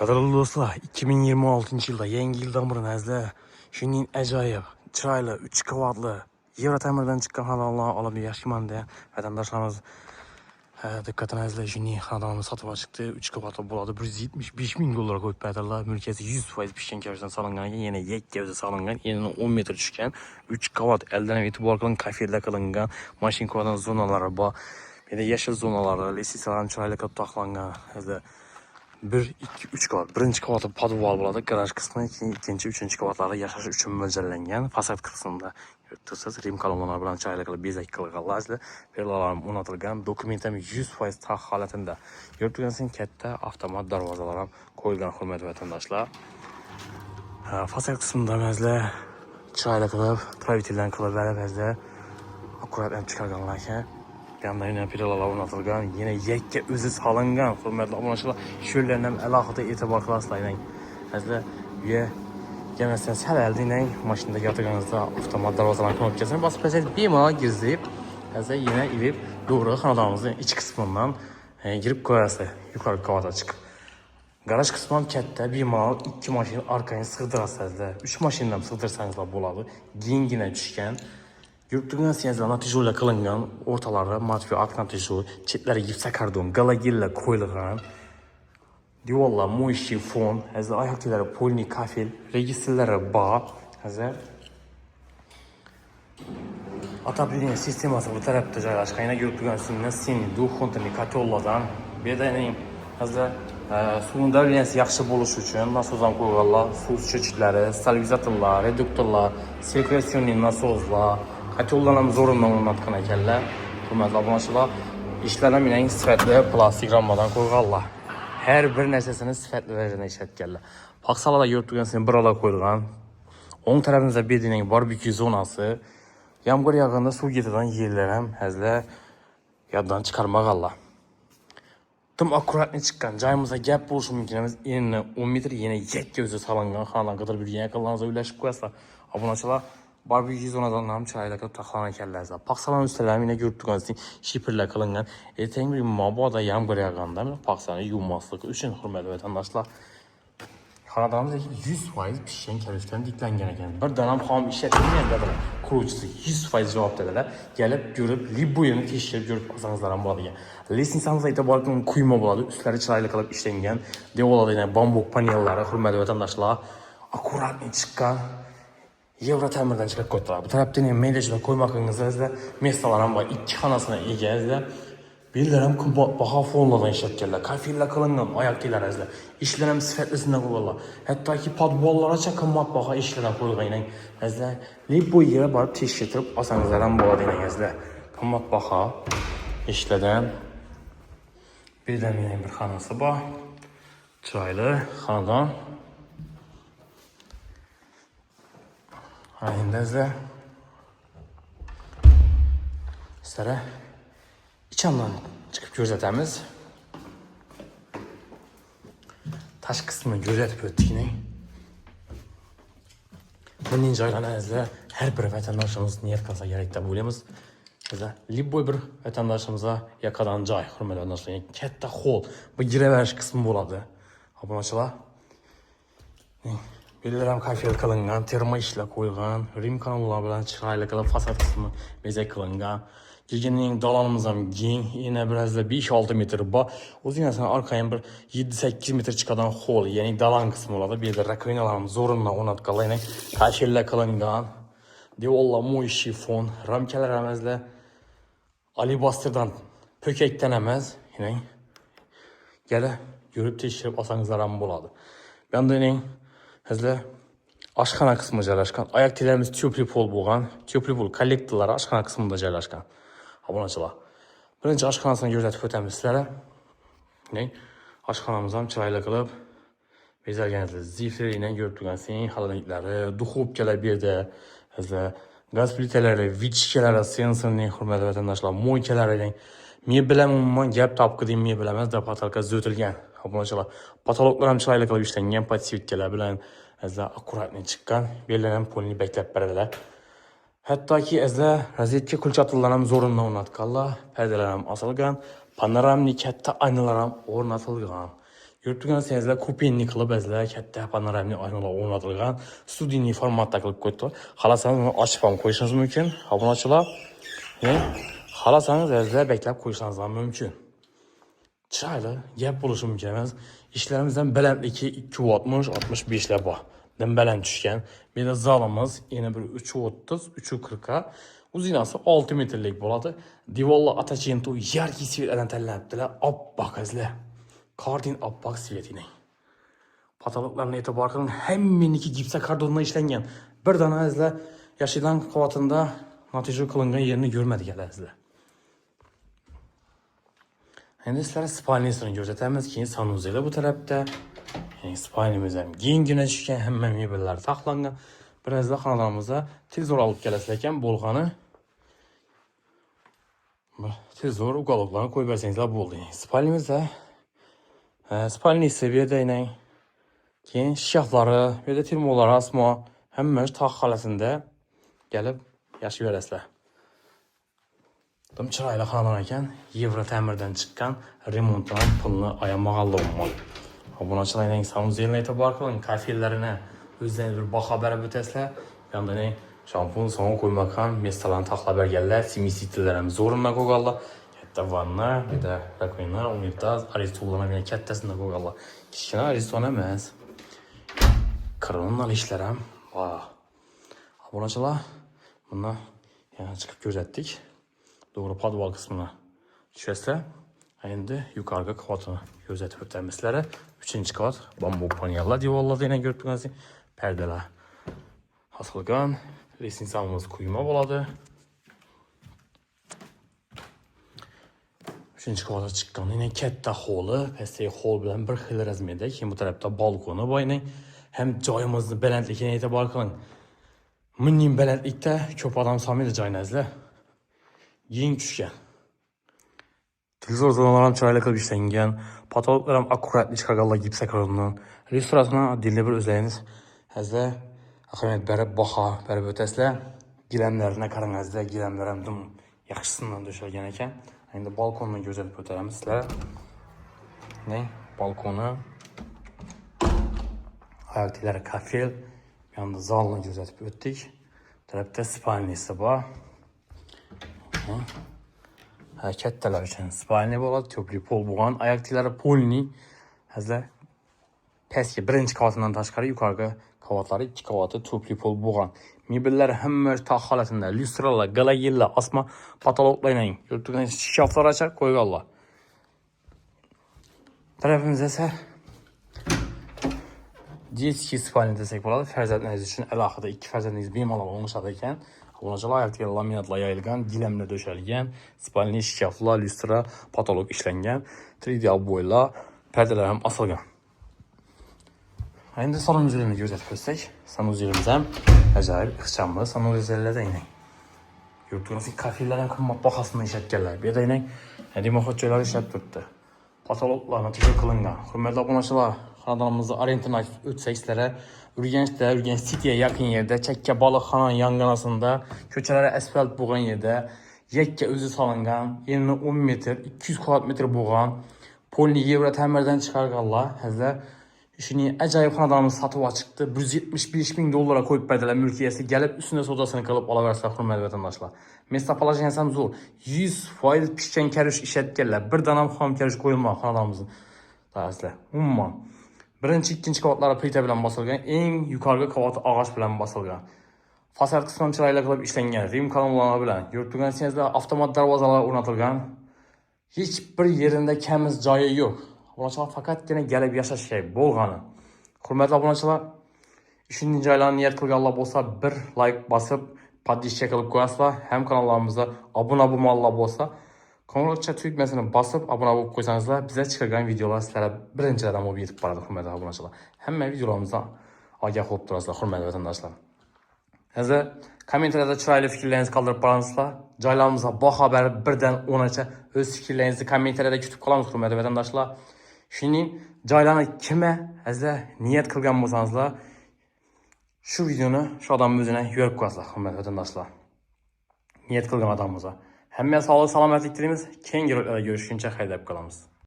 Qadrli do'stlar, 2026-yilda yangi yildan burun shuning ajoyib, chiroyli 3 qavatli Yevrotamirdan chiqqan xonadonlarni olib yashimanda vatandoshlarimiz diqqatini shuning xonadonni sotib chiqdi. 3 qavatli bo'ladi. 175 ming dollar qo'yib berdilar. Mulkiyati 100% pishgan kavshdan solingan, yana yakka o'zi solingan, yana 10 metr tushgan 3 qavat eldan e'tibor qilingan, kafelar qilingan, mashin qo'yadigan zonalari bor. Yana yashil zonalari, lesisalar chiroyli qilib taxlangan. 1, 2, 3 qavat. Birinchi qavati podval bo'ladi, garaj qismi, ikkinchi, uchinchi qavatlarda yashash uchun mo'ljallangan. Fasad qismida yurtisiz rim kolonnalar bilan chiroyli qilib bezak qilganlar, perlalar o'rnatilgan, dokument ham 100% taq holatida. Yurtisiz katta avtomat darvozalar ham qo'yilgan, hurmatli vatandoshlar. Fasad qismida chiroyli qilib, traviteldan qilib beribizda. Akkurat ham chiqarganlar ekan. Yandan yine pilalar o'rnatilgan, yine yakka o'zi solingan, hurmatli obunachilar, shularni ham alohida e'tibor qilasizlar. Azla bu kelmasdan sal aldingdan mashinada yotganingizda avtomat darvozalarni ko'rib kelsan, bosib qo'ysangiz bemalol girzib, azla yana ilib to'g'ri xonadonimizning ichki qismidan girib ko'rasiz, yuqori qavatga chiqib. Garaj qismi ham katta, bemalol 2 mashina orqangiz sig'dirasiz, 3 mashina ham sig'dirsangiz bo'ladi. Gengina tushgan. Yurtdan siyazlarni tijollar qilingan, o'rtalari matfiy atkan tijol, chetlari gipsakardon, galagilla qo'yilgan. Divorlar mo'yshi fon, hozir oyoqlari polni kafel, registrlari bor. Hozir отопление sistemasi bu tarafda joylashgan. Yurtdan sinni duxontini katollardan bedaning hozir suvning davleniyasi yaxshi bo'lishi uchun nasozdan qo'yganlar, suv chechiklari, stabilizatorlar, reduktorlar, sirkulyatsionni nasozlar Katollar ham zo'rindan o'rnatgan ekanlar. Hurmatli obunachilar, ishlar ham yana sifatli plastik rammadan qo'yganlar. Har bir narsasini sifatli darajada ishlatganlar. Paxsalarda yurtgan bir ola qo'yilgan. O'ng tarafimizda bedning barbekü zonasi. Yomg'ir yog'ganda suv ketidan yerlar ham hazla yoddan chiqarmaganlar. Tim akkuratni chiqqan. Joyimizda gap bo'lishi mumkin emas. Endi 10 metr yana yakka o'zi solingan xonadon qidirib yurgan yaqinlaringizni o'ylashib qo'yasizlar. Obunachilar barbekü zonadan ham chiroyli qilib taxlanan ekanlar. Paxsalar ustalari yana yurtgansiz shipirlar qilingan. Ertangi bir mabodo yomg'ir yog'ganda paxsani yuvmaslik uchun hurmatli vatandoshlar. Xonadonimizda 100% pishgan kavshdan diklangan ekan. Bir danam xom ishlatilgan dedilar. Quruvchisi 100% javob dedilar. Kelib ko'rib, libboyini tekshirib ko'rib qo'ysangiz ham bo'ladi. Lesnisamizda e'tibor qiling, quyma bo'ladi. Ustlari chiroyli qilib ishlangan. Devorlarda bambuk panellari, hurmatli vatandoshlar, akkuratni chiqqan. Yevrotamirdan chiqib qo'ydilar. Bu tarafdan ham meylajlar qo'ymoqingizda mestolar ham bor. 2 xonasini egazda. Bellar ham qimmatbaho fonlardan ishlatganlar. Kafillar qilingan oyoqlar azda. Ishlar ham sifatlisidan qo'yganlar. Hattoki podvollaracha qimmatbaho ishlar qo'yilgan. Azda bu yerga borib tekshirib olsangizlar ham bo'ladi azda. Qimmatbaho ishlardan bedamining bir xonasi bor. Chiroyli xonadon. Endi sizlarga ichamdan chiqib ko'rsatamiz. Tashqi qismini ko'rsatib o'tdik. Buning joylarini har bir vatandoshimiz niyat qilsa kerak deb o'ylaymiz. Libboy bir vatandoshimizga yaqadan joy, hurmatli vatandoshlar, katta hol, bu giraverish qismi bo'ladi. Obunachilar, bellar ham kafel qilingan, terma ishlar qo'yilgan, rim kanallar bilan chiroyli qilib fasad qismi bezak qilingan. Kelganning dalonimiz ham keng, yana birazda 5-6 metr bor. O'zingizni orqaga bir 7-8 metr chiqadigan hol, ya'ni dalon qismi bo'ladi. Bu yerda rakovinalar ham zo'rindan o'rnatganlar, ya'ni kafellar qilingan. Devorlar mo'yshi fon, ramkalar ham alibasterdan po'kakdan emas, ya'ni gala ko'rib tekshirib olsangizlar ham bo'ladi. Bu yerda Hozir oshxona qismi joylashgan. Oyoq tilarimiz teplый pol bo'lgan. Teplый pol kollektorlari oshxona qismida joylashgan. Obunachilar. Birinchi oshxonasini ko'rsatib o'tamiz sizlarga. Oshxonamiz ham chiroyli qilib bezalgan. Ziflaridan ko'rib turgansizlar, xolodilniklari, duxovkalar bu yerda. Hozir gaz plitalari, vichkalari, sensorli hurmatli vatandoshlar, mo'ykalari. Men bilan umuman gap topqidim, men bilaman, da patalka zo'tilgan. Obunachilar, patologlar ham chiroyli qilib ishlangan, podsvetkalar bilan akkuratni chiqqan. Bellar ham polni baklab beradilar. Hattoki rozetka kulchatlar ham zo'rindan o'rnatganlar, perdalar ham osilgan, panoramli katta aynalar ham o'rnatilgan. Görüp turgansingizlar kupenli qilib bizlar katta panoramli oynalar o'rnatilgan studiyniy formatda qilib qo'ydilar. Xalasangiz buni ochib ham qo'yishingiz mumkin. Obunachilar, xalasangiz bizlar beklab qo'yishingiz ham mumkin. Chiroyli gap bo'lishi mumkin emas. Ishlarimizdan balandligi 2 65 lar bor. Dan baland tushgan. Bu yerda zalimiz yana bir 330, 340 uzinasi 6 metrlik bo'ladi. Devorlar atachento yarki svetlardan tanlanibdilar. Oppoq izlar. Kardin oppoq svetini. Patologlarni e'tibor qiling, hammaniki gipsokardondan ishlangan. Bir dona izlar yashidan qavatida natija qilingan yerini ko'rmadik izlar. Endi sizlarga spalnisini ko'rsatamiz, keyin sanuzeli bu tarafda. Yani spalnimiz ham kengina tushgan, hamma mebellar saqlangan. Birazda xonadonimizda televizor olib kelasizlar ekan, bo'lg'ani. Televizor uqaloqlarni qo'yib bersangizlar bo'ldi. Spalnimizda spalnisi bu yerda inang. Keyin shkaflari, bu yerda termolar asmo, hamma tog' xolasida kelib yashab berasizlar. Tam chiroyli xonadon ekan, Yevro ta'mirdan chiqqan, remontdan pulni ayamaganlar umuman. Obunachilarning sanuzelni e'tibor qiling, kafellarini o'zlaringiz bir baho berib o'tasizlar. Yonda shampun, so'ng qo'ymagan mestalarni taxlab berganlar, simisitllar ham zo'rindan qo'yganlar. Katta vanna, bu yerda rakovina, unitaz, aristollarni kattasini qo'yganlar. Kichkina aristona emas. Kronal ishlar ham bor. Obunachilar, buni yana chiqib ko'rsatdik. Doğru podval qismini tushasizlar. Endi yuqoriga qavatini ko'rsatib o'tamiz sizlarga. 3-qavat bambuk panellar devorlarda yana ko'rib turganingiz pardalar osilgan, resnisamimiz quyma bo'ladi. 3-qavatga chiqqan yana katta holi, pastdagi hol bilan bir xil razmerda, keyin bu tarafda balkoni bor. Ham joyimizni balandligini e'tibor qiling. Minning balandlikda ko'p odam solmaydi joyingizlar. Yeng tushgan. Televizor zonalar ham chiroyli qilib ishlangan. Patologlar ham akkuratli chiqarganlar gipsokardondan. Restorandan oddiy bir o'zlaringiz hazla ahamiyat berib baho berib o'tasizlar. Gilamlarni qarangizlar, gilamlar ham dum yaxshisidan döşalgan ekan. Endi balkonni ko'rsatib o'tamiz sizlar. Balkoni. Hayotlar kafel. Yonda zalni ko'rsatib o'tdik. Tarafda spalnisi bor. Kattalar uchun spalni bo'ladi, to'pli pol bo'lgan, oyoqlari polni. Hazla pastki birinchi qavatidan tashqari yuqoriga qavatlari 2 qavati to'pli pol bo'lgan. Mebellar hamma tog' holatida, lyustralar, galagellar, asma patologlarning yurtgan shkaflar ochib qo'yganlar. Tarafimizda esa детский spalni desak bo'ladi. Farzandlaringiz uchun alohida 2 farzandingiz bemalol o'ynashadi ekan. Obunachilar aytgan laminatlar yoyilgan, gilamlar döşalgan, spalni shkaflar, lyustra, patolog ishlangan, 3D ob'oylar, pardalar ham osilgan. Endi sanuzelni ko'rsatib o'tsak, sanuzelimiz ham ajoyib ixchamli sanuzellarda inang. Yurtimiz kafellar ham qimmat bahosini ishlatganlar. Bu yerda inang, demoqchi joylar ishlab turibdi. Patologlarni tuzib qilingan. Hurmatli obunachilar, xonadonimizda arendani o'tsak sizlarga Urganchda, Urganch City'ga yaqin yerda, Chakka baliqxona yonginasida, ko'chalari asfalt bo'lgan yerda, yakka o'zi solingan, eni 10 metr, 200 kvadrat metr bo'lgan, polni Yevro ta'mirdan chiqarganlar. Hazır shuning ajoyib xonadonimiz sotib chiqdi. 175 ming dollarga qo'yib berdilar mulkiyasi, kelib ustida savdosini qilib olaversa, hurmatli vatandoshlar. Mesda polajiyasi ham zo'r. 100% pishgan karish ishlatganlar. Bir dona ham karish qo'yilmagan xonadonimizda. Ta'sizlar. Umuman birinchi, ikkinchi qavatlari plita bilan bosilgan, eng yuqorgi qavati og'och bilan bosilgan. Fasad qismi chiroyli qilib ishlangan, rim kolonnalar bilan yurtganingizda avtomat darvozalar o'rnatilgan. Hech bir yerida kamiz joyi yo'q. Obunachilar faqatgina kelib yashashga bo'lgani. Hurmatli obunachilar, ishning joylarini niyat qilganlar bo'lsa, bir like bosib, podpishka qilib qo'yasizlar. Ham kanalimizda obuna bo'lganlar bo'lsa, qo'ng'iroqcha tugmasini bosib, obuna bo'lib qo'ysangizlar, bizga chiqargan videolar sizlarga birinchilardan bo'lib yetib boradi, hurmatli obunachilar. Hamma videolarimizdan ogoh bo'lib turasizlar, hurmatli vatandoshlar. Hozir kommentariyada chiroyli fikrlaringizni qoldirib qo'yasizlar. Joylarimizga baho berib 1 dan 10 gacha o'z fikrlaringizni kommentariyada kutib qolamiz, hurmatli vatandoshlar. Shuning joylarni kimga hozir niyat qilgan bo'lsangizlar, shu videoni shu odamning o'zine yo'rib qo'yasizlar, hurmatli vatandoshlar. Niyat qilgan odamimizga. Hammaga sog'lik, salomatlik tilaymiz. Keyingi videoda görüşguncha haydab qolamiz.